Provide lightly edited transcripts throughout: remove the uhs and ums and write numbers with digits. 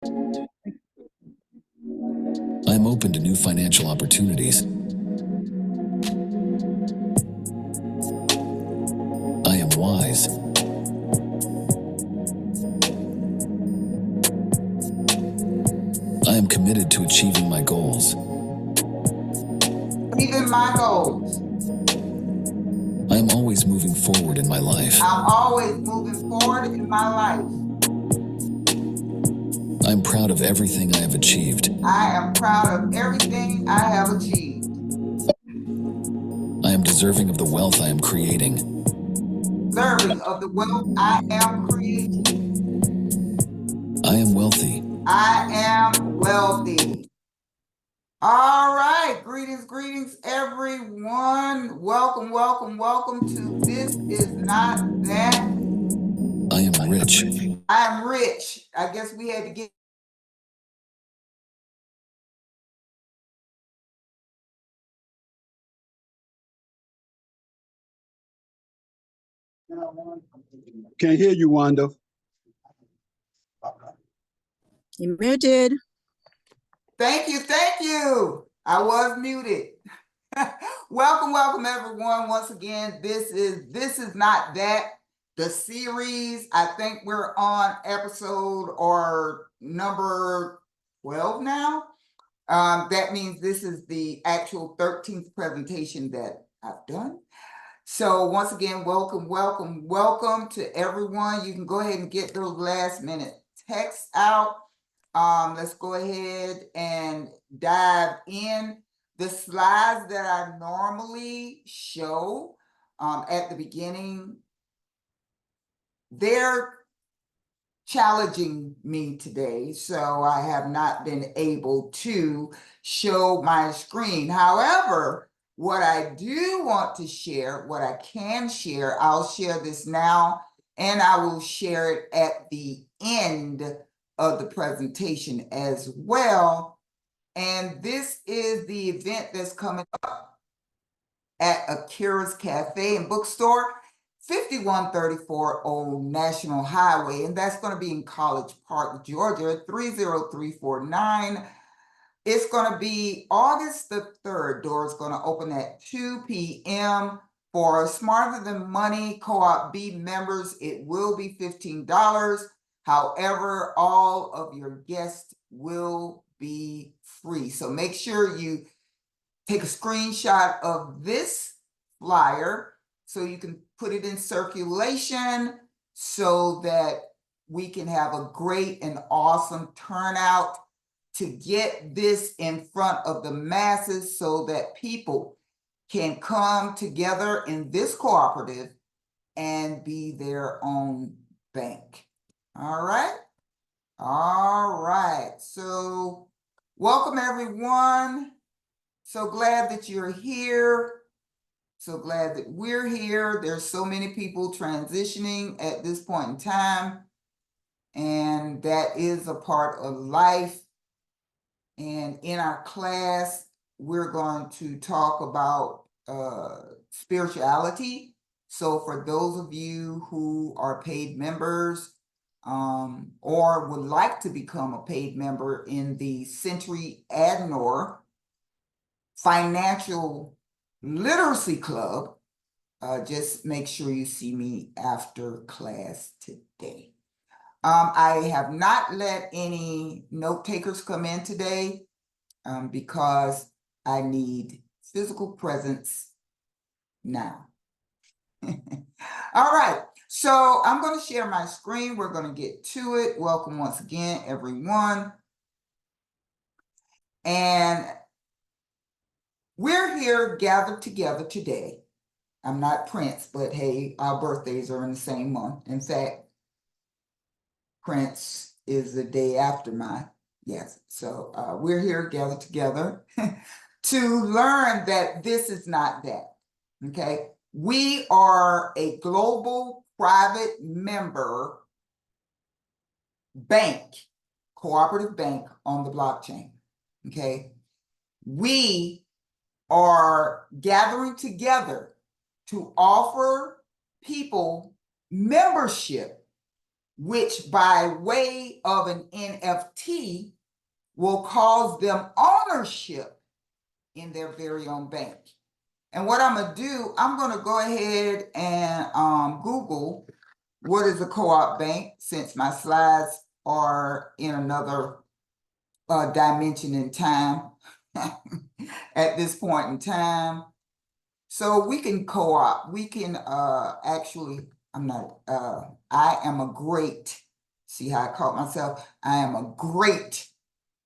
I am open to new financial opportunities. I am wise. I am committed to achieving my goals. Even my goals. I am always moving forward in my life. I'm always moving forward in my life. I am proud of everything I have achieved. I am proud of everything I have achieved. I am deserving of the wealth I am creating. Deserving of the wealth I am creating. I am wealthy. I am wealthy. All right, greetings, everyone. Welcome to This Is Not That. I am rich. I am rich. I guess we had to get. Can't hear you, Wanda. You're muted. Thank you. I was muted. Welcome, everyone. Once again, this is Not That, the series. I think we're on episode or number 12 now. That means this is the actual 13th presentation that I've done. So once again, welcome to everyone. You can go ahead and get those last minute texts out. Let's go ahead and dive in. The slides that I normally show at the beginning, they're challenging me today, so I have not been able to show my screen. However, what I do want to share, what I can share, I'll share this now, and I will share it at the end of the presentation as well. And this is the event that's coming up at Akira's Cafe and Bookstore, 5134 Old National Highway, and that's going to be in College Park, Georgia, 30349. It's going to be August the 3rd. Doors going to open at 2 p.m. For Smarter Than Money Co-op B members, it will be $15. However, all of your guests will be free. So make sure you take a screenshot of this flyer so you can put it in circulation so that we can have a great and awesome turnout to get this in front of the masses so that people can come together in this cooperative and be their own bank. All right. So welcome, everyone. So glad that you're here. So glad that we're here. There's so many people transitioning at this point in time, and that is a part of life. And in our class, we're going to talk about spirituality. So for those of you who are paid members or would like to become a paid member in the Century Adnor Financial Literacy Club, just make sure you see me after class today. I have not let any note takers come in today because I need physical presence now. All right, so I'm going to share my screen. We're going to get to it. Welcome once again, everyone. And we're here gathered together today. I'm not Prince, but hey, our birthdays are in the same month. In fact, Prince is the day after mine. Yes, so we're here gathered together to learn that this is not that, okay? We are a global private member bank, cooperative bank on the blockchain, okay? We are gathering together to offer people membership which by way of an NFT will cause them ownership in their very own bank. And what I'm gonna do, I'm gonna go ahead and Google what is a co-op bank, since my slides are in another dimension in time at this point in time. So we can co-op, we can actually, I am a great, see how I caught myself? I am a great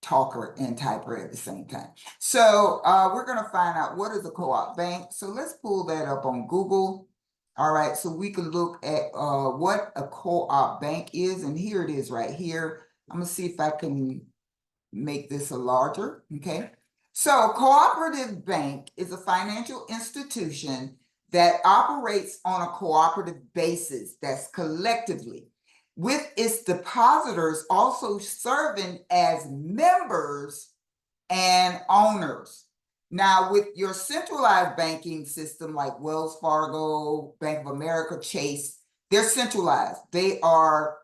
talker and typer at the same time. So we're gonna find out what is a co-op bank. So let's pull that up on Google. All right, so we can look at what a co-op bank is, and here it is right here. I'm gonna see if I can make this a larger, okay? So cooperative bank is a financial institution that operates on a cooperative basis, that's collectively, with its depositors also serving as members and owners. Now, with your centralized banking system like Wells Fargo, Bank of America, Chase, they're centralized. They are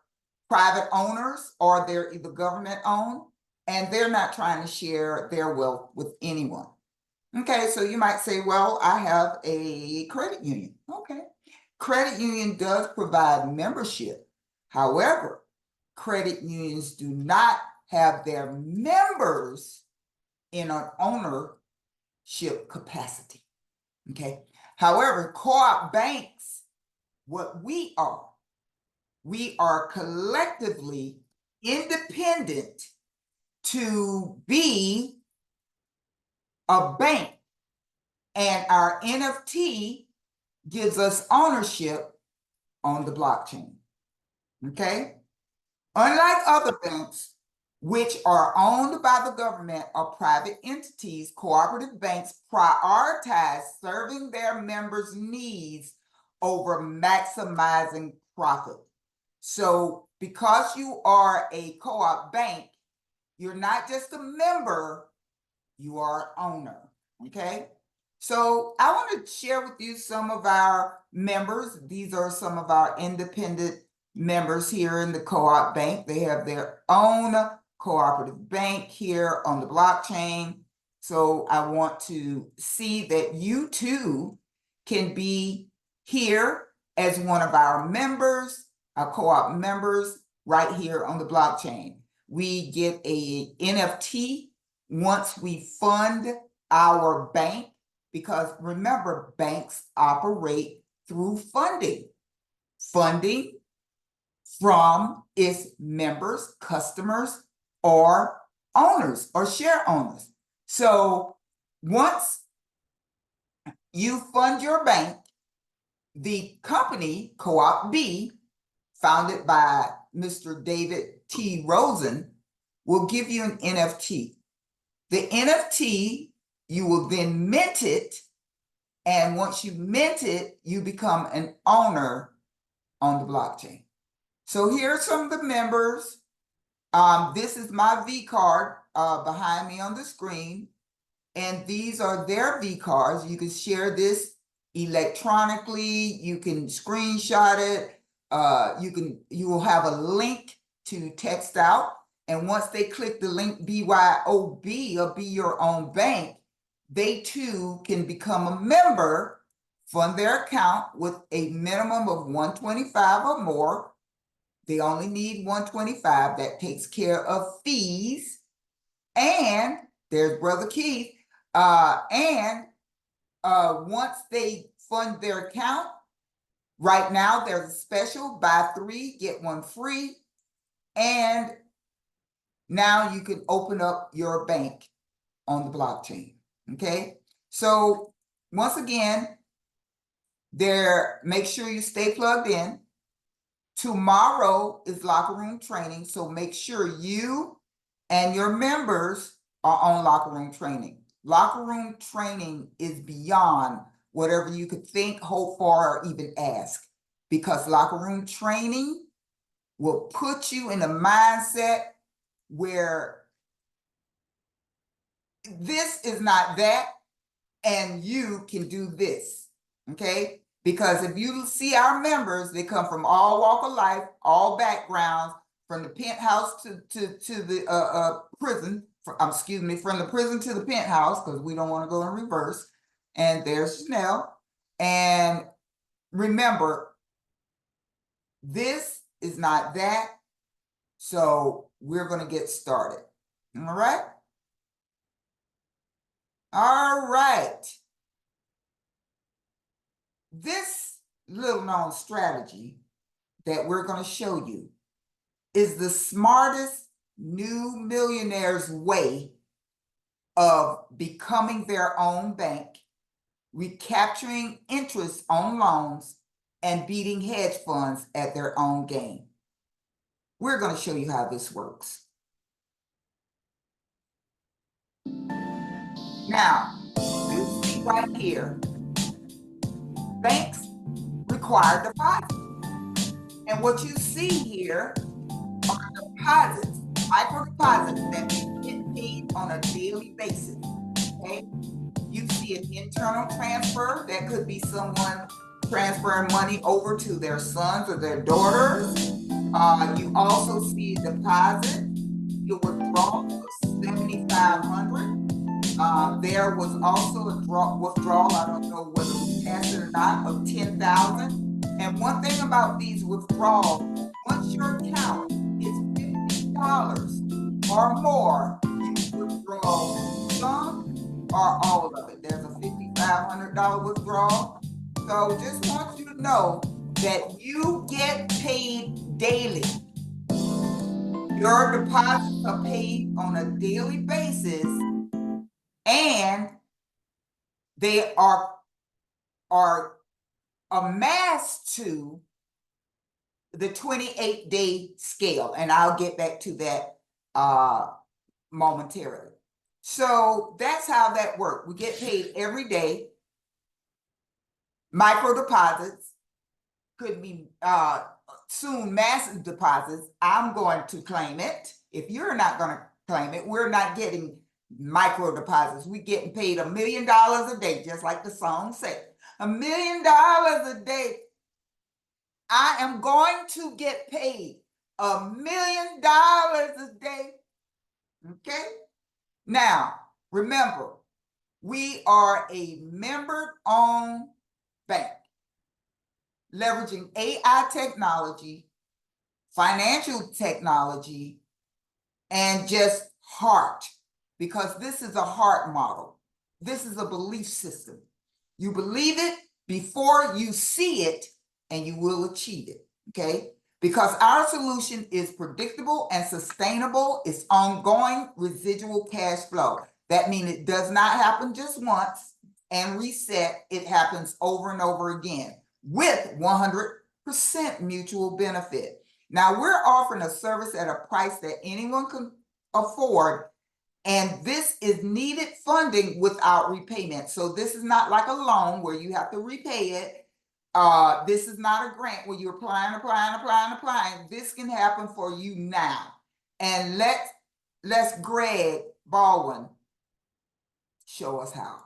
private owners or they're either government owned, and they're not trying to share their wealth with anyone. Okay, so you might say, well, I have a credit union. Okay, credit union does provide membership. However, credit unions do not have their members in an ownership capacity. Okay, however, co-op banks, what we are collectively independent to be a bank, and our NFT gives us ownership on the blockchain. Okay, unlike other banks, which are owned by the government or private entities, cooperative banks prioritize serving their members' needs over maximizing profit. So because you are a co-op bank, you're not just a member, you are an owner, okay? So I want to share with you some of our members. These are some of our independent members here in the co-op bank. They have their own cooperative bank here on the blockchain. So I want to see that you too can be here as one of our members, our co-op members, right here on the blockchain. We get a NFT once we fund our bank, because remember, banks operate through funding from its members, customers, or owners or share owners. So once you fund your bank, the company, Co-op B, founded by Mr. David T. Rosen, will give you an NFT. The NFT, you will then mint it, and once you mint it, you become an owner on the blockchain. So here are some of the members. This is my V card behind me on the screen, and these are their V cards. You can share this electronically. You can screenshot it. You will have a link to text out. And once they click the link BYOB, or Be Your Own Bank, they too can become a member, fund their account with a minimum of $125 or more. They only need $125. That takes care of fees. And there's Brother Keith. Once they fund their account, right now there's a special, buy 3, get 1 free. And now you can open up your bank on the blockchain, okay? So once again, make sure you stay plugged in. Tomorrow is locker room training, so make sure you and your members are on locker room training. Locker room training is beyond whatever you could think, hope for, or even ask, because locker room training will put you in a mindset where this is not that, and you can do this, okay? Because if you see our members, they come from all walk of life, all backgrounds, from the penthouse to the prison, excuse me, from the prison to the penthouse, because we don't want to go in reverse. And there's Chanel. And remember, this is not that. So we're going to get started. All right. All right. This little known strategy that we're going to show you is the smartest new millionaire's way of becoming their own bank, recapturing interest on loans, and beating hedge funds at their own game. We're going to show you how this works. Now, you see right here, banks require deposits. And what you see here are deposits, micro deposits that get paid on a daily basis. Okay? You see an internal transfer that could be someone transferring money over to their sons or their daughters. You also see a deposit, your withdrawal of $7,500. There was also a withdrawal, I don't know whether we passed it or not, of $10,000. And one thing about these withdrawals, once your account is $50 or more, you can withdraw some or all of it. There's a $5,500 withdrawal. So just want you to know that you get paid daily. Your deposits are paid on a daily basis, and they are amassed to the 28-day scale. And I'll get back to that momentarily. So that's how that works. We get paid every day. Micro deposits could be soon massive deposits. I'm going to claim it. If you're not going to claim it, we're not getting micro deposits. We're getting paid $1 million a day, just like the song said. $1 million a day. I am going to get paid $1 million a day. Okay? Now, remember, we are a member-owned bank, leveraging AI technology, financial technology, and just heart, because this is a heart model. This is a belief system. You believe it before you see it, and you will achieve it, okay? Because our solution is predictable and sustainable. It's ongoing residual cash flow. That means it does not happen just once and reset. It happens over and over again with 100% mutual benefit. Now, we're offering a service at a price that anyone can afford, and this is needed funding without repayment. So this is not like a loan where you have to repay it. This is not a grant where you're applying. This can happen for you now. And let's Greg Baldwin show us how.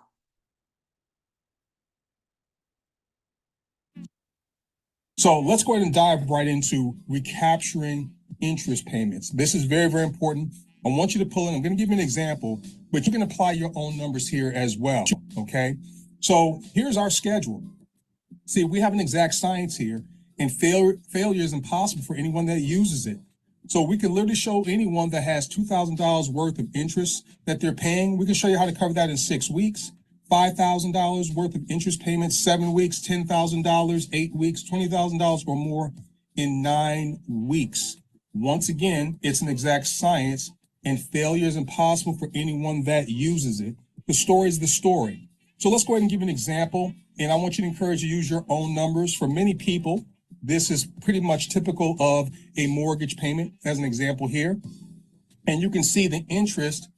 So let's go ahead and dive right into recapturing interest payments. This is very, very important. I want you to pull in. I'm going to give you an example, but you can apply your own numbers here as well. Okay. So here's our schedule. See, we have an exact science here, and failure is impossible for anyone that uses it. So we can literally show anyone that has $2,000 worth of interest that they're paying. We can show you how to cover that in 6 weeks. $5,000 worth of interest payments, 7 weeks, $10,000, 8 weeks, $20,000 or more in 9 weeks. Once again, it's an exact science, and failure is impossible for anyone that uses it. The story is the story. So let's go ahead and give an example, and I want you to encourage you to use your own numbers. For many people, this is pretty much typical of a mortgage payment, as an example here. And you can see the interest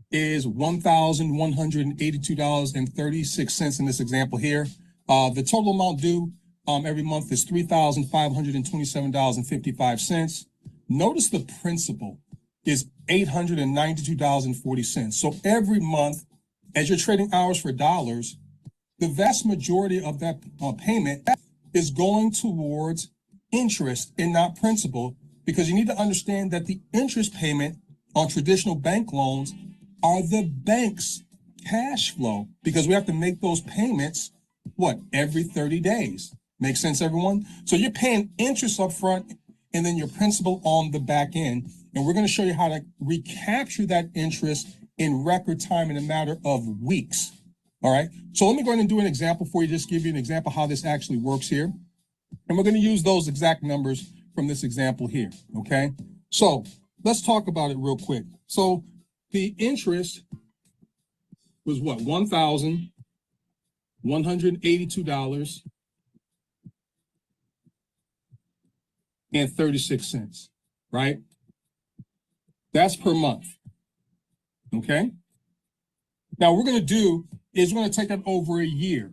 is $1,182.36 in this example here. The total amount due every month is $3,527.55. Notice the principal is $892.40. So every month, as you're trading hours for dollars, the vast majority of that payment is going towards interest and not principal, because you need to understand that the interest payment on traditional bank loans are the bank's cash flow, because we have to make those payments, every 30 days. Make sense, everyone? So you're paying interest up front and then your principal on the back end. And we're going to show you how to recapture that interest in record time in a matter of weeks. All right. So let me go ahead and do an example for you, just give you an example how this actually works here. And we're going to use those exact numbers from this example here. Okay. So let's talk about it real quick. So the interest was what? $1,182.36, right? That's per month. Okay. Now what we're going to do is we're going to take that over a year.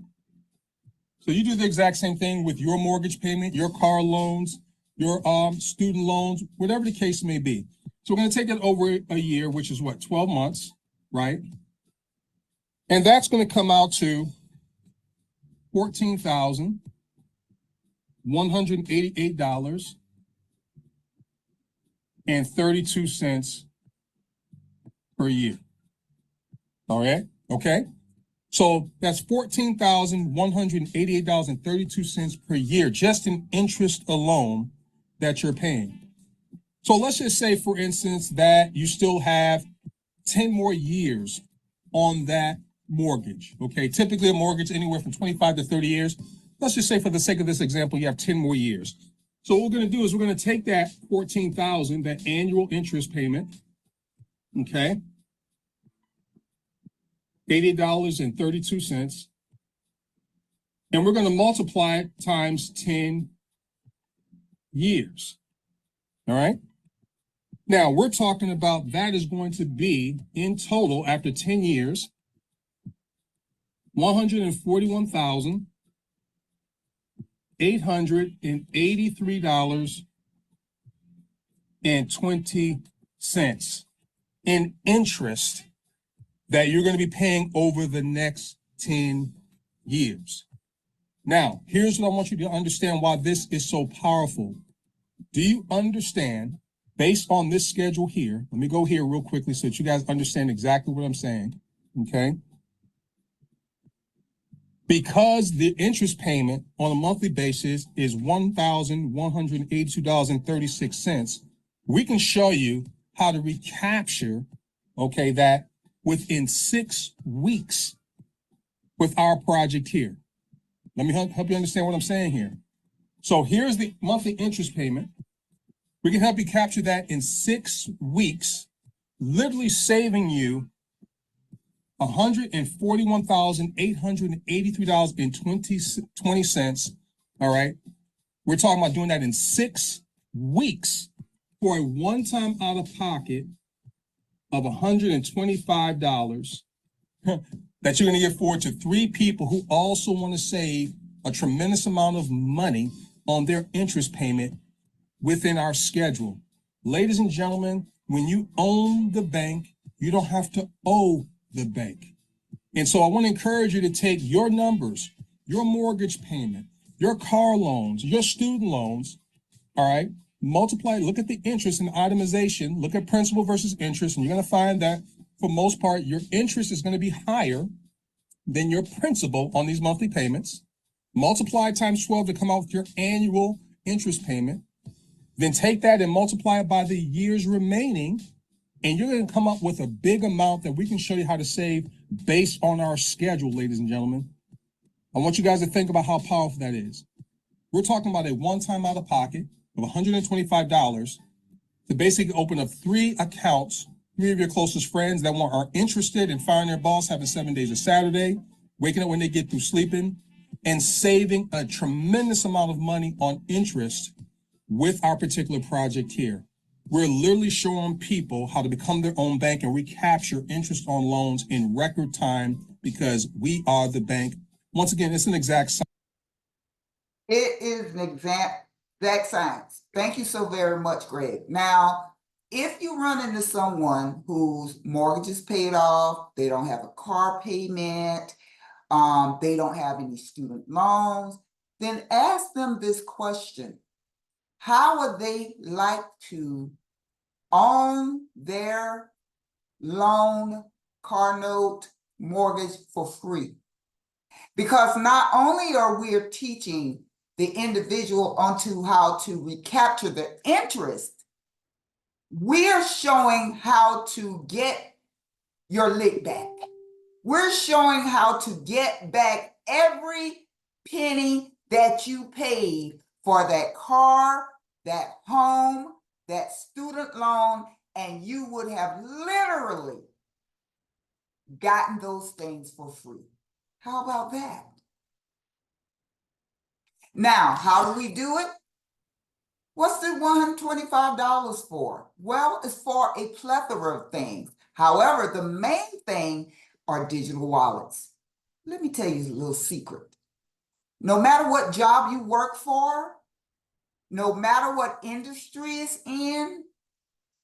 So you do the exact same thing with your mortgage payment, your car loans, your student loans, whatever the case may be. So we're going to take it over a year, which is what, 12 months, right? And that's going to come out to $14,188.32 per year. All right. Okay. So that's $14,188.32 per year, just in interest alone that you're paying. So let's just say, for instance, that you still have 10 more years on that mortgage. Okay. Typically a mortgage anywhere from 25 to 30 years. Let's just say, for the sake of this example, you have 10 more years. So what we're going to do is we're going to take that $14,000, that annual interest payment. Okay. $80.32. And we're going to multiply it times 10 years. All right. Now we're talking about that is going to be in total after 10 years, $141,883.20 in interest that you're going to be paying over the next 10 years. Now, here's what I want you to understand why this is so powerful. Do you understand, based on this schedule here, let me go here real quickly so that you guys understand exactly what I'm saying, okay? Because the interest payment on a monthly basis is $1,182.36, we can show you how to recapture, okay, that within 6 weeks with our project here. Let me help you understand what I'm saying here. So here's the monthly interest payment. We can help you capture that in 6 weeks, literally saving you $141,883.20. All right. We're talking about doing that in 6 weeks for a one-time out of pocket of $125 that you're going to give forward to 3 people who also want to save a tremendous amount of money on their interest payment within our schedule. Ladies and gentlemen, when you own the bank, you don't have to owe the bank. And so I want to encourage you to take your numbers, your mortgage payment, your car loans, your student loans, all right, multiply, look at the interest and itemization, look at principal versus interest, and you're going to find that for most part, your interest is going to be higher than your principal on these monthly payments. Multiply times 12 to come out with your annual interest payment. Then take that and multiply it by the years remaining, and you're going to come up with a big amount that we can show you how to save based on our schedule, ladies and gentlemen. I want you guys to think about how powerful that is. We're talking about a one-time out of pocket of $125 to basically open up 3 accounts, 3 of your closest friends that are interested in firing their boss, having 7 days of Saturday, waking up when they get through sleeping, and saving a tremendous amount of money on interest with our particular project here. We're literally showing people how to become their own bank and recapture interest on loans in record time, because we are the bank. Once again, it's an exact science. It is an exact science. Thank you so very much, Greg. Now, if you run into someone whose mortgage is paid off, they don't have a car payment, they don't have any student loans, then ask them this question. How would they like to own their loan, car note, mortgage for free? Because not only are we teaching the individual onto how to recapture the interest, we're showing how to get your lick back. We're showing how to get back every penny that you paid for that car, that home, that student loan, and you would have literally gotten those things for free. How about that? Now, how do we do it? What's the $125 for? Well, it's for a plethora of things. However, the main thing are digital wallets. Let me tell you a little secret. No matter what job you work for, no matter what industry it's in,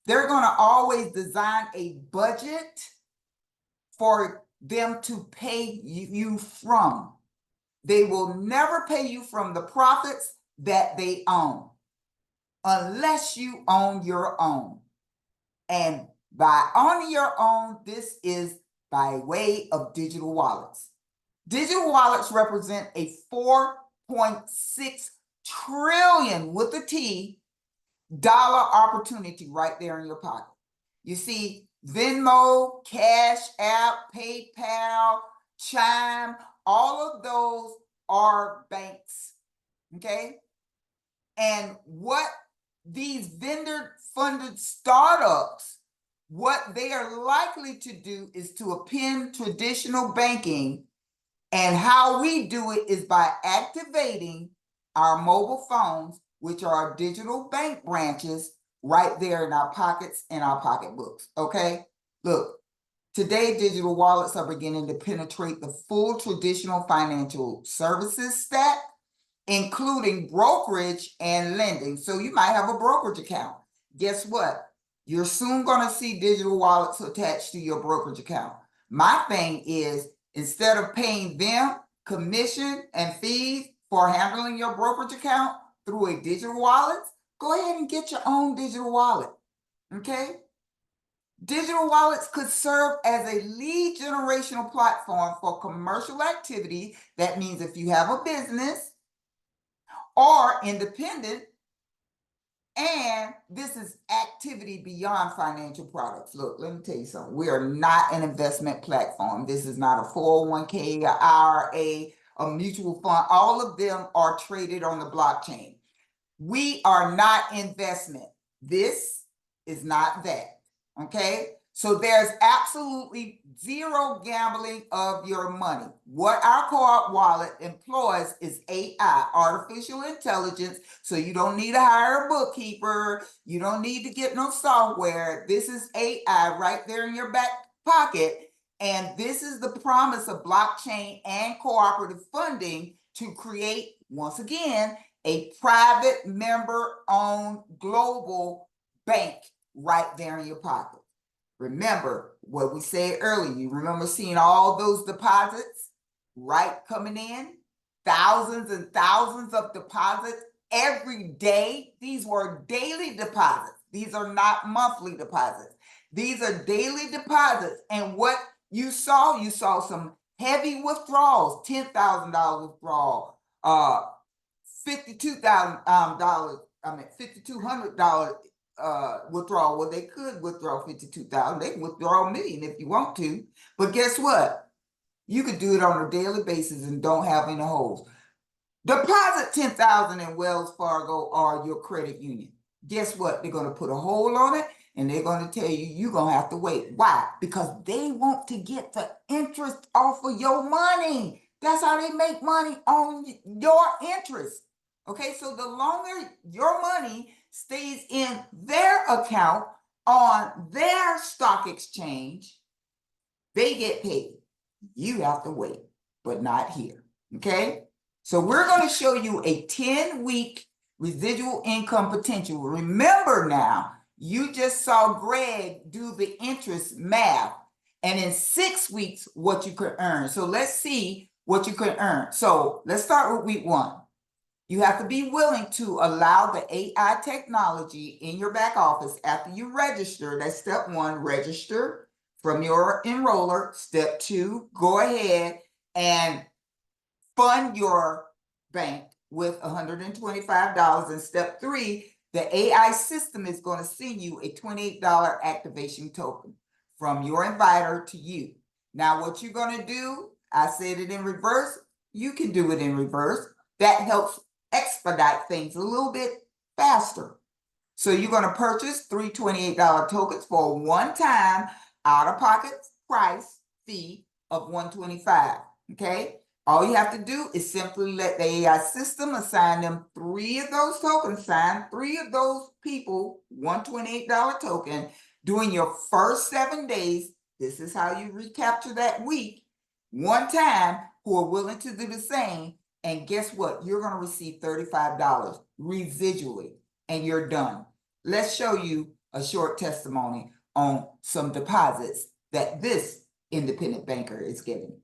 they're going to always design a budget for them to pay you from. They will never pay you from the profits that they own, unless you own your own. And by owning your own, this is by way of digital wallets. Digital wallets represent a 4.6 trillion with a T dollar opportunity right there in your pocket. You see, Venmo, Cash App, PayPal, Chime, all of those are banks, okay? And what these vendor-funded startups, what they are likely to do is to append traditional banking, and how we do it is by activating our mobile phones, which are our digital bank branches, right there in our pockets and our pocketbooks, okay? Look, today digital wallets are beginning to penetrate the full traditional financial services stack, including brokerage and lending. So you might have a brokerage account. Guess what? You're soon going to see digital wallets attached to your brokerage account. My thing is, instead of paying them commission and fees for handling your brokerage account through a digital wallet, go ahead and get your own digital wallet, okay? Digital wallets could serve as a lead generational platform for commercial activity. That means if you have a business or independent, and this is activity beyond financial products. Look, let me tell you something. We are not an investment platform. This is not a 401k, a IRA, a mutual fund. All of them are traded on the blockchain. We are not investment. This is not that, okay? So there's absolutely zero gambling of your money. What our co-op wallet employs is AI, artificial intelligence. So you don't need to hire a bookkeeper. You don't need to get no software. This is AI right there in your back pocket. And this is the promise of blockchain and cooperative funding to create, once again, a private member-owned global bank right there in your pocket. Remember what we said earlier. You remember seeing all those deposits, right, coming in? Thousands and thousands of deposits every day. These were daily deposits. These are not monthly deposits. These are daily deposits. And what you saw some heavy withdrawals, $10,000 withdrawal, $5,200 withdrawal. Well, they could withdraw 52,000. They can withdraw $1 million if you want to. But guess what? You could do it on a daily basis and don't have any holes. Deposit 10,000 in Wells Fargo or your credit union. Guess what? They're going to put a hole on it and they're going to tell you you're going to have to wait. Why? Because they want to get the interest off of your money. That's how they make money, on your interest. Okay, so the longer your money stays in their account on their stock exchange, they get paid. You have to wait, but not here, okay? So we're going to show you a 10-week residual income potential. Remember now, you just saw Greg do the interest math, and in 6 weeks, what you could earn. So let's see what you can earn. So let's start with week 1. You have to be willing to allow the AI technology in your back office after you register. That's step 1, register from your enroller. Step 2, go ahead and fund your bank with $125. And step 3, the AI system is going to send you a $28 activation token from your inviter to you. Now, what you're going to do, I said it in reverse. You can do it in reverse. That helps expedite things a little bit faster. So you're going to purchase 3 $28 tokens for a one-time out-of-pocket price fee of $125. Okay. All you have to do is simply let the AI system assign them 3 of those tokens, assign 3 of those people $128 token during your first 7 days. This is how you recapture that week one time, who are willing to do the same. And guess what? You're going to receive $35 residually and you're done. Let's show you a short testimony on some deposits that this independent banker is getting.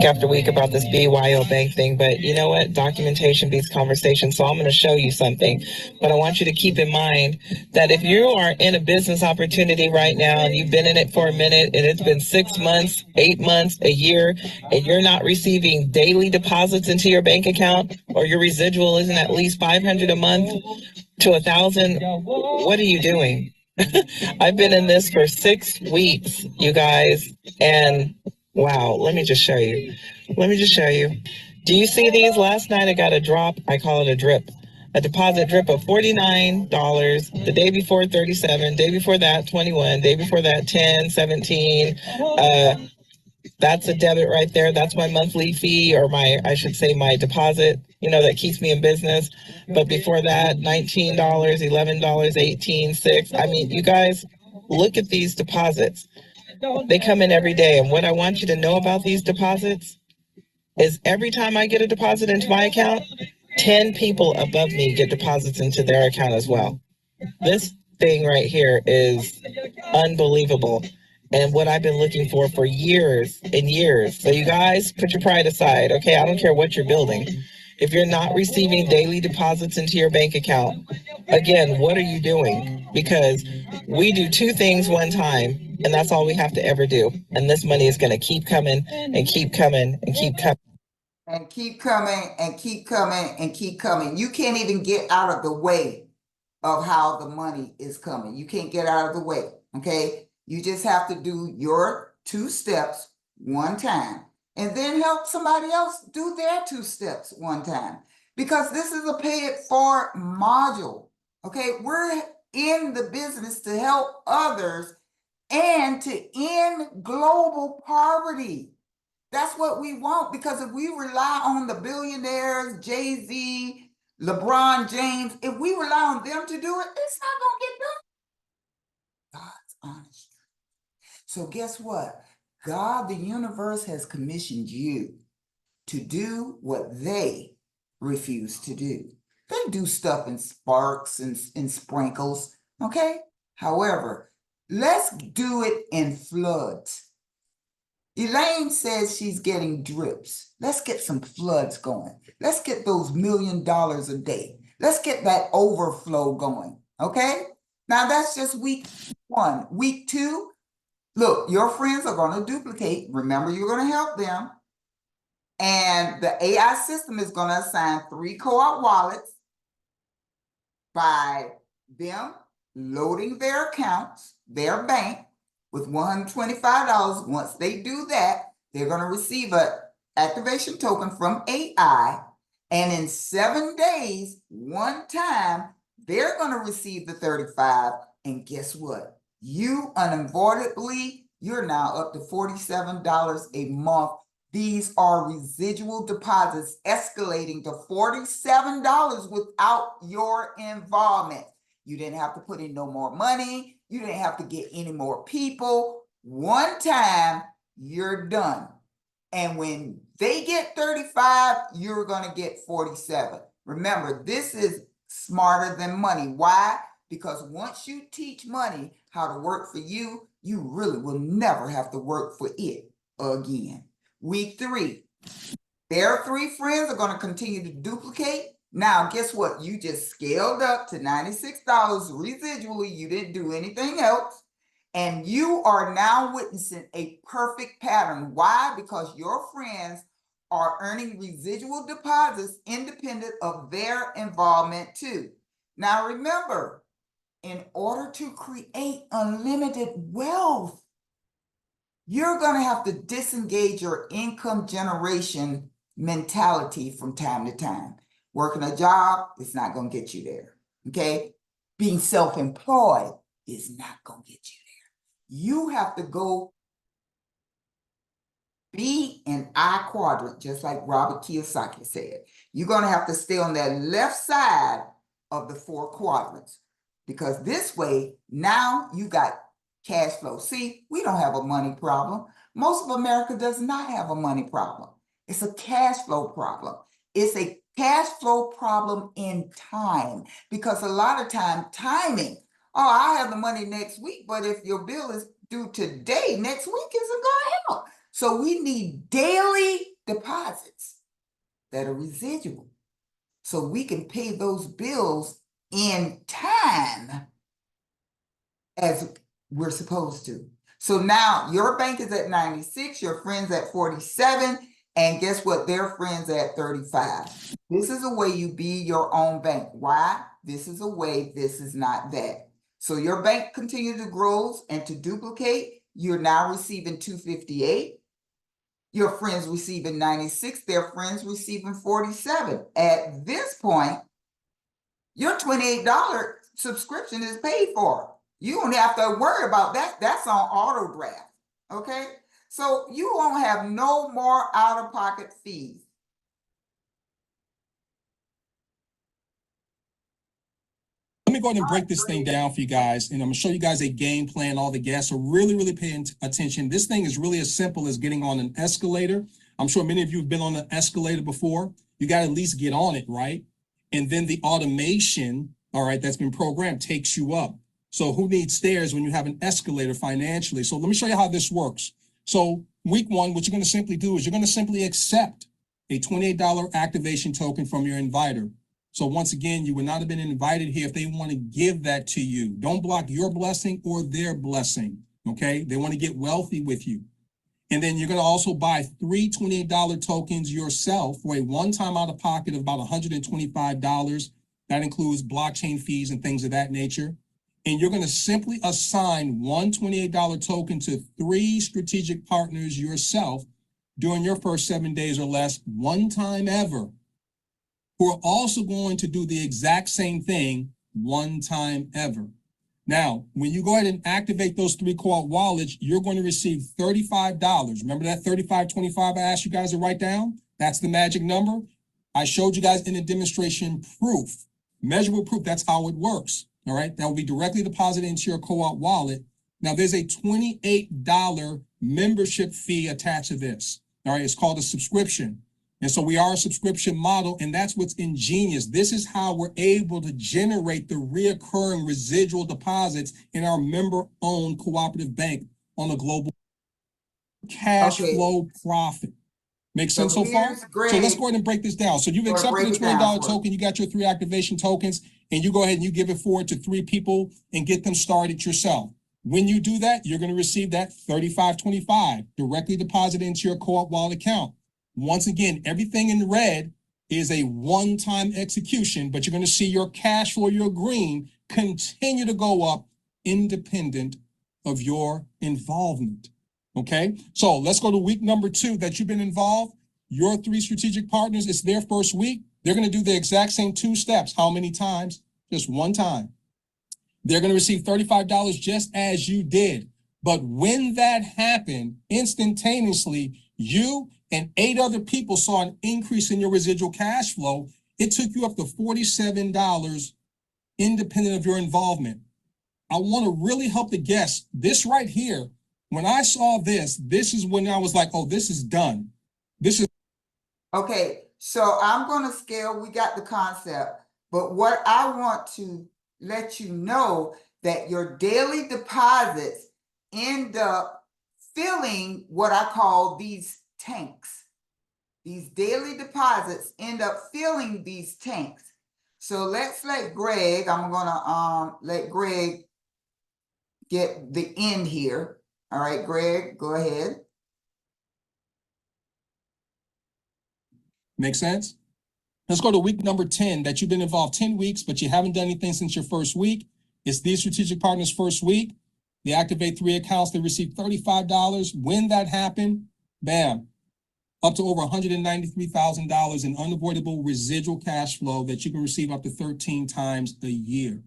After week about this BYO bank thing, but you know what? Documentation beats conversation. So I'm going to show you something. But I want you to keep in mind that if you are in a business opportunity right now and you've been in it for a minute and it's been 6 months, 8 months, a year, and you're not receiving daily deposits into your bank account, or your residual isn't at least $500 a month to $1,000, what are you doing? I've been in this for 6 weeks, you guys, and wow, let me just show you. Do you see these? Last night I got a drop. I call it a drip. A deposit drip of $49. The day before, $37. Day before that, $21. Day before that, $10, $17. That's a debit right there. That's my monthly fee, or I should say my deposit, that keeps me in business. But before that, $19, $11, $18, $6. I mean, you guys, look at these deposits. They come in every day. And what I want you to know about these deposits is every time I get a deposit into my account, 10 people above me get deposits into their account as well. This thing right here is unbelievable. And what I've been looking for years and years. So you guys, put your pride aside, okay? I don't care what you're building. If you're not receiving daily deposits into your bank account, again, what are you doing? Because we do 2 things one time, and that's all we have to ever do. And this money is going to keep coming and keep coming and keep coming. And keep coming and keep coming and keep coming. You can't even get out of the way of how the money is coming. You can't get out of the way, okay? You just have to do your 2 steps one time and then help somebody else do their 2 steps one time, because this is a pay it forward module, okay? We're in the business to help others and to end global poverty. That's what we want, because if we rely on the billionaires, Jay-Z, LeBron James, if we rely on them to do it, it's not going to get done. God's honest. So guess what? God, the universe, has commissioned you to do what they refuse to do. They do stuff in sparks and sprinkles, okay? However, let's do it in floods. Elaine says she's getting drips. Let's get some floods going. Let's get those $1 million a day. Let's get that overflow going, okay? Now that's just week 1. Week 2, look, your friends are going to duplicate. Remember, you're going to help them. And the AI system is going to assign 3 co-op wallets by them loading their accounts, their bank, with $125. Once they do that, they're going to receive an activation token from AI. And in 7 days, one time, they're going to receive the 35. And guess what? You unavoidably, you're now up to $47 a month. These are residual deposits escalating to $47 without your involvement. You didn't have to put in no more money. You didn't have to get any more people. One time, you're done. And when they get 35, you're going to get 47. Remember, this is smarter than money. Why? Because once you teach money how to work for you, you really will never have to work for it again. Week 3, their 3 friends are going to continue to duplicate. Now, guess what? You just scaled up to $96 residually. You didn't do anything else. And you are now witnessing a perfect pattern. Why? Because your friends are earning residual deposits independent of their involvement too. Now, remember, in order to create unlimited wealth, you're going to have to disengage your income generation mentality from time to time. Working a job is not going to get you there, okay? Being self-employed is not going to get you there. You have to go be in I quadrant, just like Robert Kiyosaki said. You're going to have to stay on that left side of the 4 quadrants, because this way, now you got cash flow. See, we don't have a money problem. Most of America does not have a money problem. It's a cash flow problem. It's a cash flow problem in time, because a lot of time, timing, oh, I have the money next week, but if your bill is due today, next week isn't going to help. So we need daily deposits that are residual, so we can pay those bills in time as we're supposed to. So now your bank is at 96, your friends at 47, and guess what? Their friends at 35. This is a way you be your own bank. Why? This is a way, this is not that. So your bank continues to grow and to duplicate. You're now receiving 258. Your friends receiving 96, their friends receiving 47. At this point, your $28 subscription is paid for. You don't have to worry about that. That's on auto draft, okay? So you won't have no more out-of-pocket fees. Let me go ahead and break this thing down for you guys, and I'm gonna show you guys a game plan, all the gas. So really pay attention. This thing is really as simple as getting on an escalator. I'm sure many of you have been on an escalator before. You got to at least get on it, right? And then the automation, all right, that's been programmed takes you up. So who needs stairs when you have an escalator financially? So let me show you how this works. So week 1, what you're going to simply do is you're going to simply accept a $28 activation token from your inviter. So once again, you would not have been invited here if they want to give that to you. Don't block your blessing or their blessing, okay? They want to get wealthy with you. And then you're going to also buy 3 $28 tokens yourself for a one-time out-of-pocket of about $125. That includes blockchain fees and things of that nature. And you're going to simply assign one $28 token to 3 strategic partners yourself during your first 7 days or less, one time ever, who are also going to do the exact same thing one time ever. Now, when you go ahead and activate those 3 co-op wallets, you're going to receive $35. Remember that 35.25 I asked you guys to write down? That's the magic number. I showed you guys in the demonstration proof, measurable proof. That's how it works. All right. That will be directly deposited into your co-op wallet. Now, there's a $28 membership fee attached to this. All right. It's called a subscription. And so we are a subscription model, and that's what's ingenious. This is how we're able to generate the reoccurring residual deposits in our member-owned cooperative bank on a global cash flow profit. Makes sense so far? So let's go ahead and break this down. So you've accepted the $20 token, you got your 3 activation tokens, and you go ahead and you give it forward to 3 people and get them started yourself. When you do that, you're going to receive that $35.25 directly deposited into your co-op wallet account. Once again, everything in red is a one-time execution, but you're going to see your cash flow, your green, continue to go up independent of your involvement. Okay, so let's go to week number 2 that you've been involved. Your 3 strategic partners, it's their first week. They're going to do the exact same 2 steps. How many times? Just one time. They're going to receive $35 just as you did. But when that happened, instantaneously, you and 8 other people saw an increase in your residual cash flow. It took you up to $47 independent of your involvement. I want to really help the guests. This right here, when I saw this, this is when I was like, oh, this is done. This is. Okay, so I'm going to scale. We got the concept. But what I want to let you know that your daily deposits end up filling what I call these tanks. These daily deposits end up filling these tanks. So let's let Greg, I'm gonna let Greg get the end here. All right, Greg, go ahead. Make sense? Let's go to week number 10, that you've been involved 10 weeks, but you haven't done anything since your first week. It's these strategic partners' first week. They activate 3 accounts, they receive $35. When that happened, bam, up to over $193,000 in unavoidable residual cash flow that you can receive up to 13 times a year.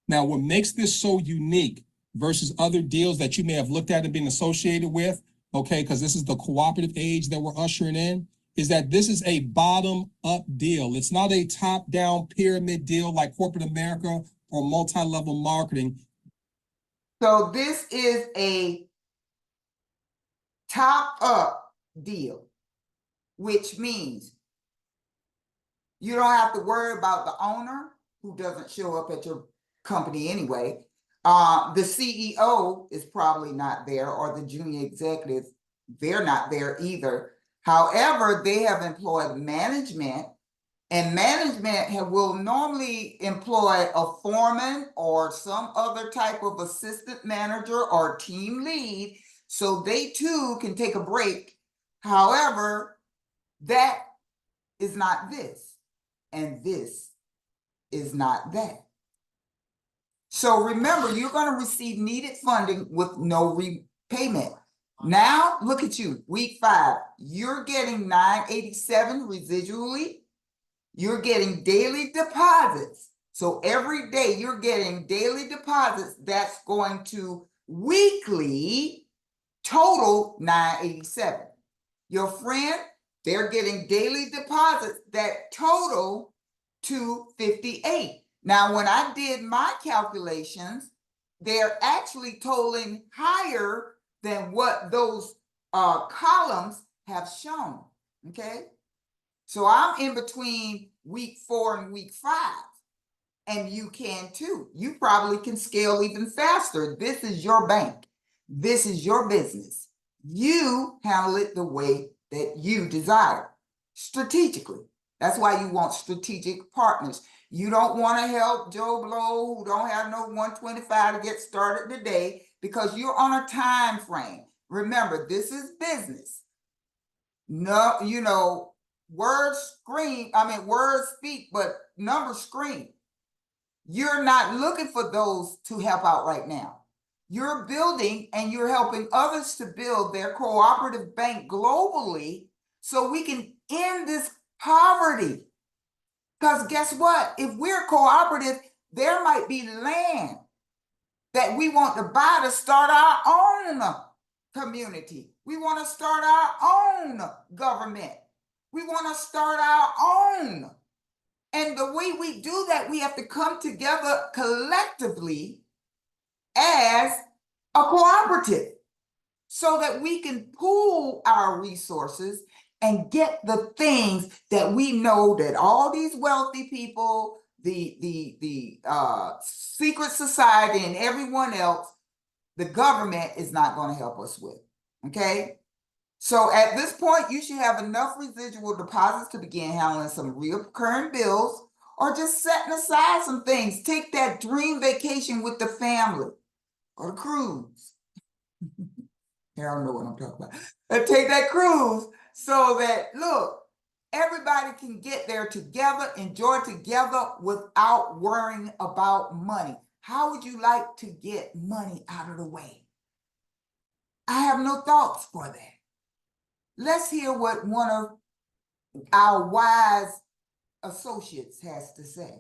Now, what makes this so unique versus other deals that you may have looked at and been associated with, okay, because this is the cooperative age that we're ushering in, is that this is a bottom-up deal. It's not a top-down pyramid deal like corporate America or multi-level marketing. So this is a top-up deal, which means you don't have to worry about the owner who doesn't show up at your company anyway. The CEO is probably not there, or the junior executives, they're not there either. However, they have employed management, and management will normally employ a foreman or some other type of assistant manager or team lead, so they too can take a break. However, that is not this, and this is not that. So remember, you're going to receive needed funding with no repayment. Now, look at you, week 5, you're getting $987 residually. You're getting daily deposits. So every day you're getting daily deposits that's going to weekly total $987. Your friend, they're getting daily deposits that total $258. Now, when I did my calculations, they're actually totaling higher than what those columns have shown, okay? So I'm in between week 4 and week 5, and you can too. You probably can scale even faster. This is your bank. This is your business. You handle it the way that you desire, strategically. That's why you want strategic partners. You don't want to help Joe Blow who don't have no 125 to get started today, because you're on a time frame. Remember, this is business. No, you know, words speak, but numbers scream. You're not looking for those to help out right now. You're building and you're helping others to build their cooperative bank globally so we can end this poverty. Because guess what? If we're cooperative, there might be land that we want to buy to start our own community. We want to start our own government. We want to start our own. And the way we do that, we have to come together collectively as a cooperative so that we can pool our resources and get the things that we know that all these wealthy people, the secret society and everyone else, the government is not going to help us with, okay? So at this point, you should have enough residual deposits to begin handling some recurring bills or just setting aside some things. Take that dream vacation with the family or the cruise. Harold know what I'm talking about. Take that cruise so that, look, everybody can get there together, enjoy together without worrying about money. How would you like to get money out of the way? I have no thoughts for that. Let's hear what one of our wise associates has to say.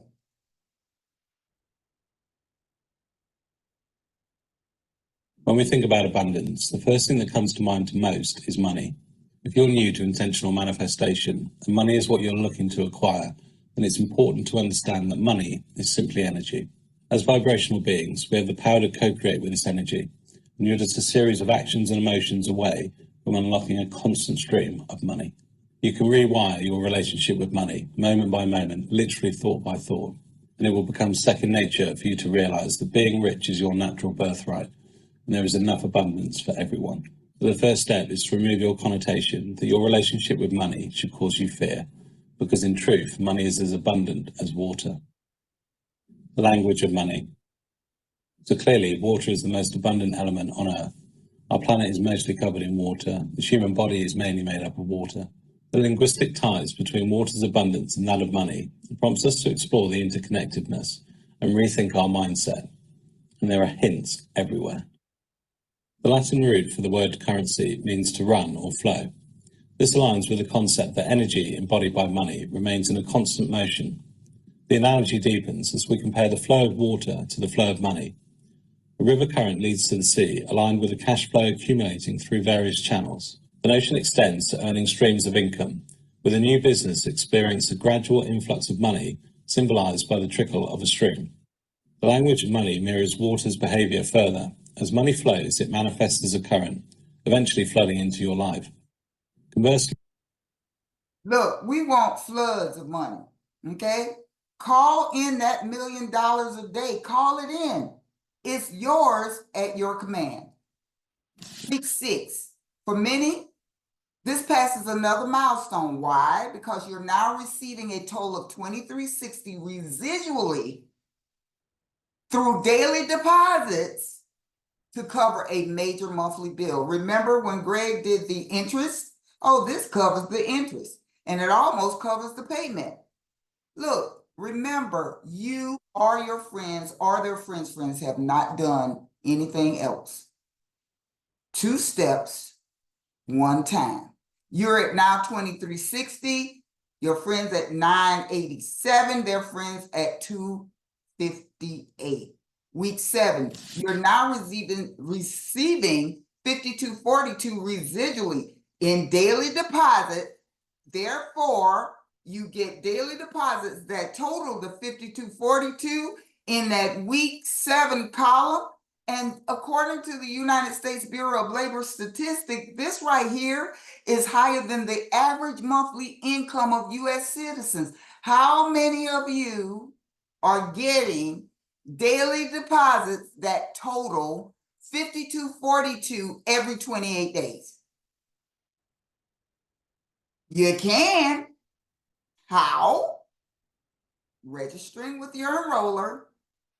When we think about abundance, the first thing that comes to mind to most is money. If you're new to intentional manifestation, and money is what you're looking to acquire, then it's important to understand that money is simply energy. As vibrational beings, we have the power to co-create with this energy, and you're just a series of actions and emotions away from unlocking a constant stream of money. You can rewire your relationship with money, moment by moment, literally thought by thought. and it will become second nature for you to realize that being rich is your natural birthright, and there is enough abundance for everyone. The first step is to remove your connotation that your relationship with money should cause you fear, because in truth, money is as abundant as water. The language of money. So clearly, water is the most abundant element on Earth. Our planet is mostly covered in water. The human body is mainly made up of water. The linguistic ties between water's abundance and that of money prompts us to explore the interconnectedness and rethink our mindset. And there are hints everywhere. The Latin root for the word currency means to run or flow. This aligns with the concept that energy embodied by money remains in a constant motion. The analogy deepens as we compare the flow of water to the flow of money. A river current leads to the sea, aligned with a cash flow accumulating through various channels. The notion extends to earning streams of income, with a new business experiencing a gradual influx of money, symbolized by the trickle of a stream. The language of money mirrors water's behavior further. As money flows, it manifests as a current, eventually flooding into your life. Conversely, Look, we want floods of money, okay? Call in that $1 million a day. Call it in. It's yours at your command. Week 6. For many, this passes another milestone. Why? Because you're now receiving a total of $23.60 residually through daily deposits to cover a major monthly bill. Remember when Greg did the interest? Oh, this covers the interest, and it almost covers the payment. Look, remember, you or your friends or their friends have not done anything else. 2 steps, 1 time. You're at now $23.60. Your friends at $9.87. Their friends at $2.58. Week 7, you're now receiving $52.42 residually in daily deposit. Therefore, you get daily deposits that total the $52.42 in that week 7 column. And according to the United States Bureau of Labor Statistics, this right here is higher than the average monthly income of U.S. citizens. How many of you are getting daily deposits that total $52.42 every 28 days? You can. How? Registering with your enroller,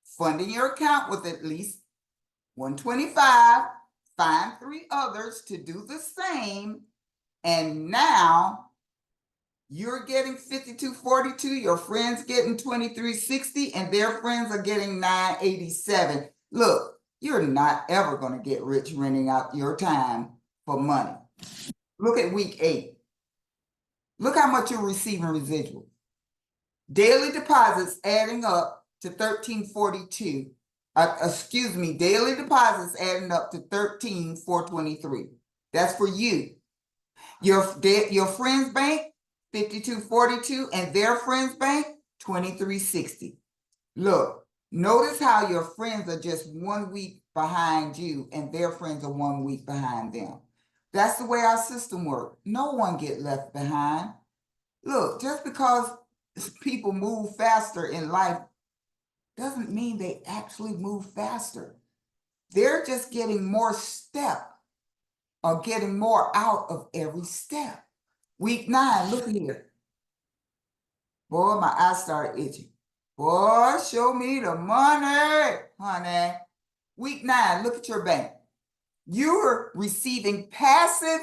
funding your account with at least $125, find 3 others to do the same, and now you're getting $52.42, your friends getting $23.60, and their friends are getting $9.87. Look, you're not ever going to get rich renting out your time for money. Look at week 8. Look how much you're receiving residual. Daily deposits adding up to $13.42. Daily deposits adding up to $13,423. That's for you. Your friend's bank, $52.42, and their friend's bank, $23.60. Look, notice how your friends are just 1 week behind you, and their friends are 1 week behind them. That's the way our system works. No one get left behind. Look, just because people move faster in life doesn't mean they actually move faster. They're just getting more step or getting more out of every step. Week 9, look here. Boy, my eyes started itching. Boy, show me the money, honey. Week 9, look at your bank. You're receiving passive,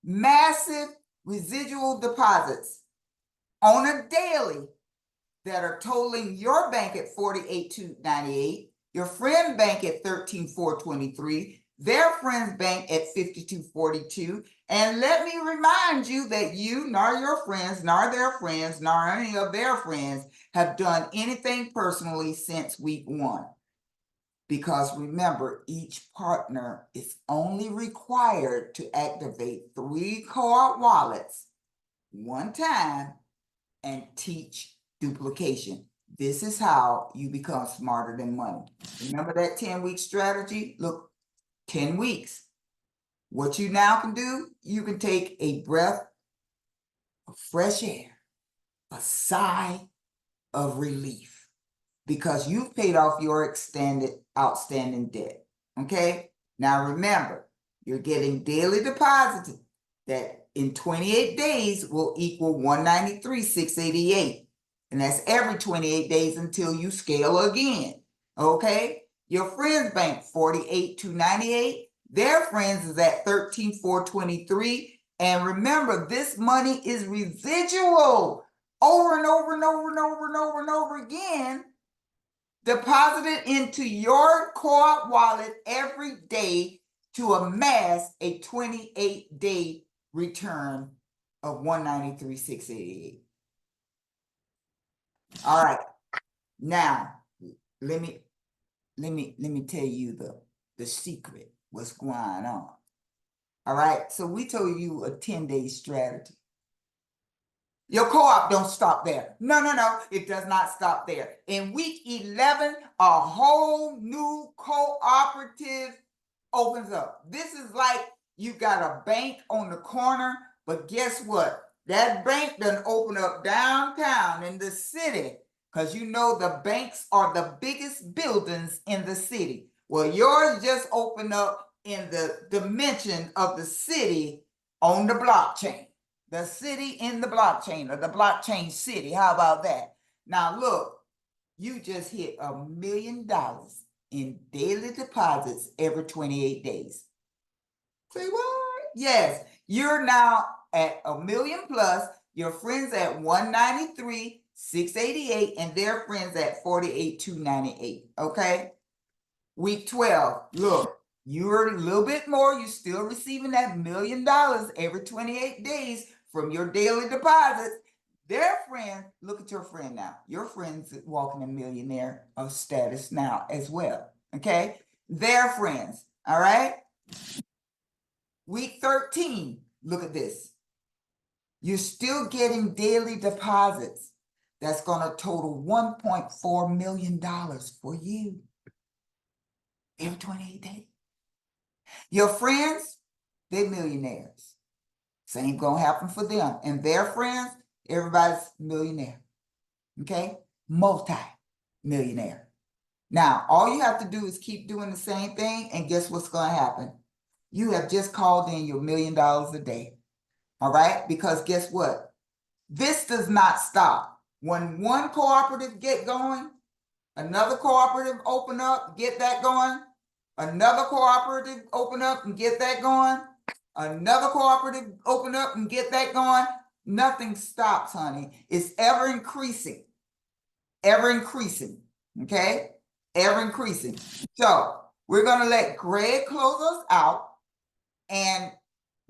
massive residual deposits on a daily that are totaling your bank at $48,298, your friend bank at $13,423, their friend's bank at $52.42. And let me remind you that you, nor your friends, nor their friends, nor any of their friends have done anything personally since week 1. Because remember, each partner is only required to activate 3 card wallets 1 time and teach duplication. This is how you become smarter than money. Remember that 10-week strategy? Look, 10 weeks. What you now can do, you can take a breath of fresh air, a sigh of relief. because you've paid off your outstanding debt. Okay? Now remember, you're getting daily deposits that in 28 days will equal 193,688. And that's every 28 days until you scale again. Okay? Your friends bank 48,298. Their friends is at 13,423. And remember, this money is residual over and over and over and over and over and over again, deposited into your co-op wallet every day to amass a 28-day return of 193,688. All right. Now, let me tell you the secret, what's going on. All right. So we told you a 10-day strategy. Your co-op don't stop there. No, it does not stop there. In week 11, a whole new cooperative opens up. This is like you got a bank on the corner, but guess what? That bank done open up downtown in the city, because you know the banks are the biggest buildings in the city. Well, yours just opened up in the dimension of the city on the blockchain. The city in the blockchain, or the blockchain city. How about that? Now look, you just hit $1 million in daily deposits every 28 days. Say what? Yes, you're now at $1 million plus, your friends at 193,688, and their friends at 48,298. Okay. Week 12, look, you're a little bit more, you're still receiving that $1 million every 28 days from your daily deposits. Their friend, look at your friend now. Your friend's walking a millionaire of status now as well. Okay. Their friends. All right. Week 13, look at this. You're still getting daily deposits. That's going to total $1.4 million for you every 28 days. Your friends, they're millionaires. Same gonna happen for them. And their friends, everybody's millionaire. Okay? Multi-millionaire. Now, all you have to do is keep doing the same thing, and guess what's gonna happen? You have just called in your $1 million a day. All right? Because guess what? This does not stop. When one cooperative get going, another cooperative open up, get that going. Another cooperative open up and get that going. Another cooperative open up and get that going. Nothing stops, honey. It's ever increasing. Ever increasing. Okay? Ever increasing. So we're going to let Greg close us out. And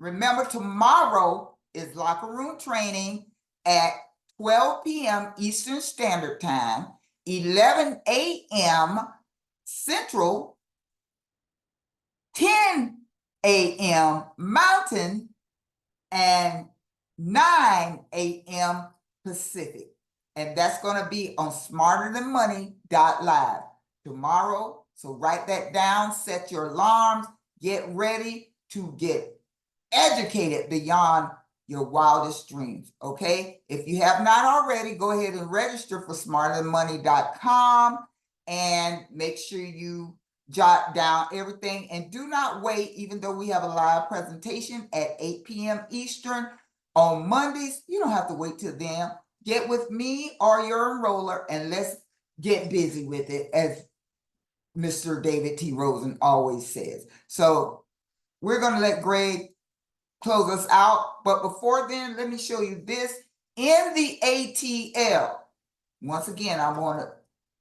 remember, tomorrow is locker room training at 12 p.m. Eastern Standard Time, 11 a.m. Central, 10 a.m. Mountain, and 9 a.m. Pacific. And that's going to be on smarterthanmoney.live tomorrow. So write that down, set your alarms, get ready to get educated beyond your wildest dreams. Okay? If you have not already, go ahead and register for smarterthanmoney.com and make sure you jot down everything, and do not wait. Even though we have a live presentation at 8 p.m. Eastern on Mondays, you don't have to wait till then. Get with me or your enroller and let's get busy with it, as Mr. David T. Rosen always says. So we're going to let Greg close us out. But before then, let me show you this. In the ATL, once again, I want to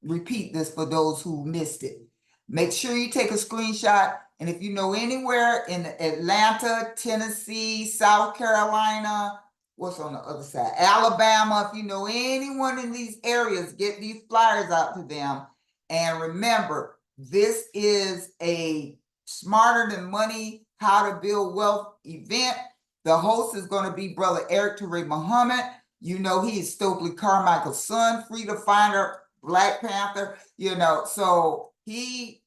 repeat this for those who missed it. Make sure you take a screenshot. And if you know anywhere in Atlanta, Tennessee, South Carolina, what's on the other side? Alabama, if you know anyone in these areas, get these flyers out to them. And remember, this is a Smarter Than Money, How to Build Wealth event. The host is going to be Brother Eric Toure Muhammad. You know, he is Stokely Carmichael's son, Freedom Finder, Black Panther, you know, so he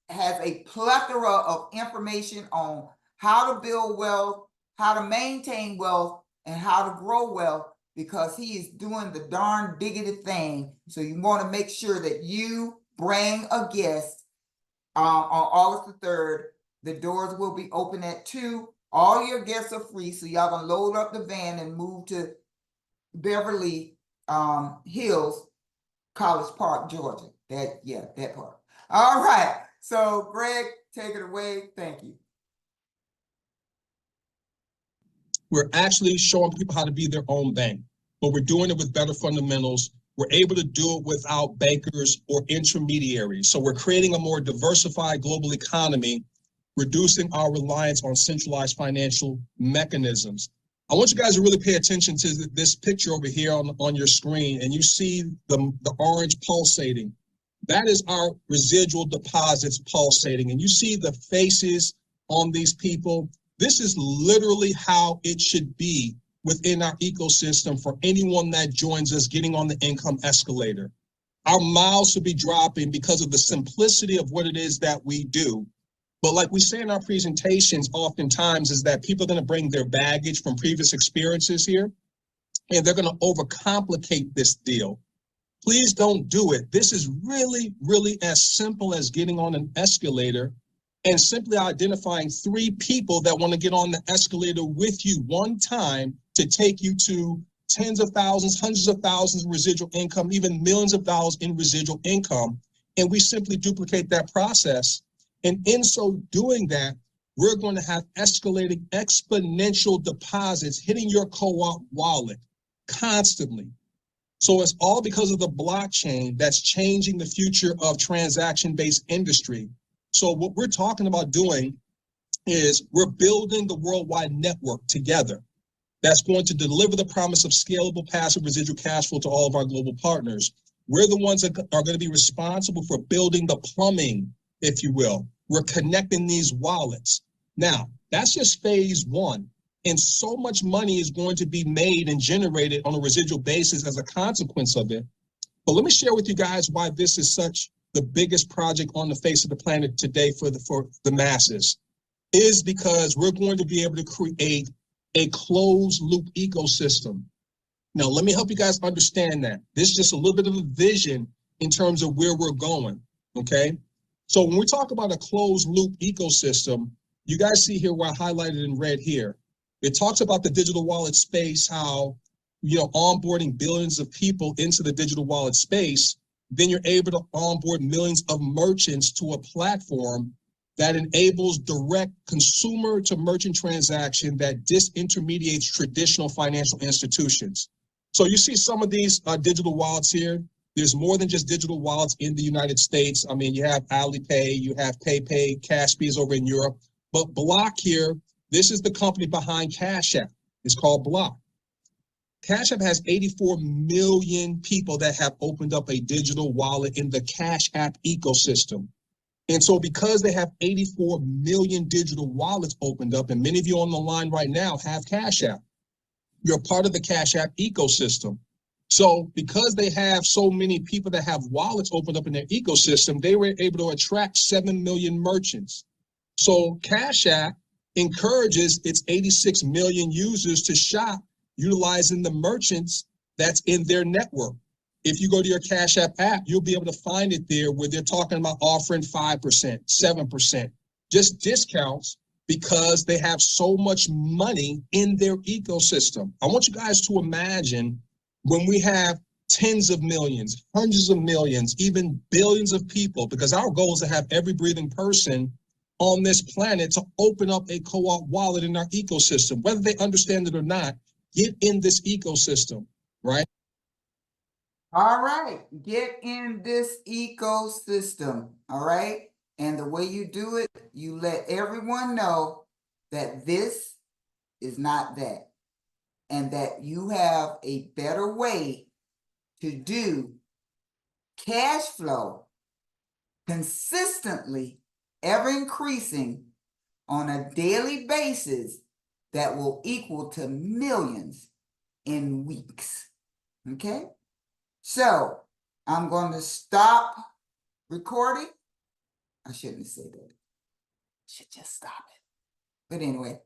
has a plethora of information on how to build wealth, how to maintain wealth, and how to grow wealth because he is doing the darn diggity thing. So you want to make sure that you bring a guest on August the 3rd. The doors will be open at 2. All your guests are free, so y'all gonna load up the van and move to Beverly Hills, College Park, Georgia. That part. All right. So Greg, take it away. Thank you. We're actually showing people how to be their own bank, but we're doing it with better fundamentals. We're able to do it without bankers or intermediaries. So we're creating a more diversified global economy, reducing our reliance on centralized financial mechanisms. I want you guys to really pay attention to this picture over here on your screen, and you see the orange pulsating. That is our residual deposits pulsating, and you see the faces on these people. This is literally how it should be within our ecosystem for anyone that joins us getting on the income escalator. Our miles should be dropping because of the simplicity of what it is that we do. But like we say in our presentations oftentimes is that people are going to bring their baggage from previous experiences here, and they're going to overcomplicate this deal. Please don't do it. This is really, really as simple as getting on an escalator and simply identifying 3 people that want to get on the escalator with you one time to take you to tens of thousands, hundreds of thousands of residual income, even millions of dollars in residual income. And we simply duplicate that process. And in so doing that, we're going to have escalating exponential deposits hitting your co-op wallet constantly. So it's all because of the blockchain that's changing the future of transaction-based industry. So what we're talking about doing is we're building the worldwide network together that's going to deliver the promise of scalable passive residual cash flow to all of our global partners. We're the ones that are going to be responsible for building the plumbing, if you will. We're connecting these wallets. Now, that's just phase 1. And so much money is going to be made and generated on a residual basis as a consequence of it. But let me share with you guys why this is such the biggest project on the face of the planet today for the masses, is because we're going to be able to create a closed loop ecosystem. Now, let me help you guys understand that. This is just a little bit of a vision in terms of where we're going, okay? So when we talk about a closed loop ecosystem, you guys see here where I highlighted in red here. It talks about the digital wallet space, how, onboarding billions of people into the digital wallet space, then you're able to onboard millions of merchants to a platform that enables direct consumer to merchant transaction that disintermediates traditional financial institutions. So you see some of these digital wallets here. There's more than just digital wallets in the United States. I mean, you have Alipay, you have PayPay, Cashby is over in Europe. But Block here, this is the company behind Cash App. It's called Block. Cash App has 84 million people that have opened up a digital wallet in the Cash App ecosystem. And so because they have 84 million digital wallets opened up, and many of you on the line right now have Cash App, you're part of the Cash App ecosystem. So because they have so many people that have wallets opened up in their ecosystem, they were able to attract 7 million merchants. So Cash App encourages its 86 million users to shop utilizing the merchants that's in their network. If you go to your Cash App app, you'll be able to find it there where they're talking about offering 5%, 7%, just discounts because they have so much money in their ecosystem. I want you guys to imagine when we have tens of millions, hundreds of millions, even billions of people, because our goal is to have every breathing person on this planet to open up a co-op wallet in our ecosystem, whether they understand it or not. Get in this ecosystem, right? All right, get in this ecosystem, all right? And the way you do it, you let everyone know that this is not that, and that you have a better way to do cash flow consistently, ever increasing on a daily basis that will equal to millions in weeks, okay? So I'm going to stop recording. I shouldn't have said that. I should just stop it. But anyway,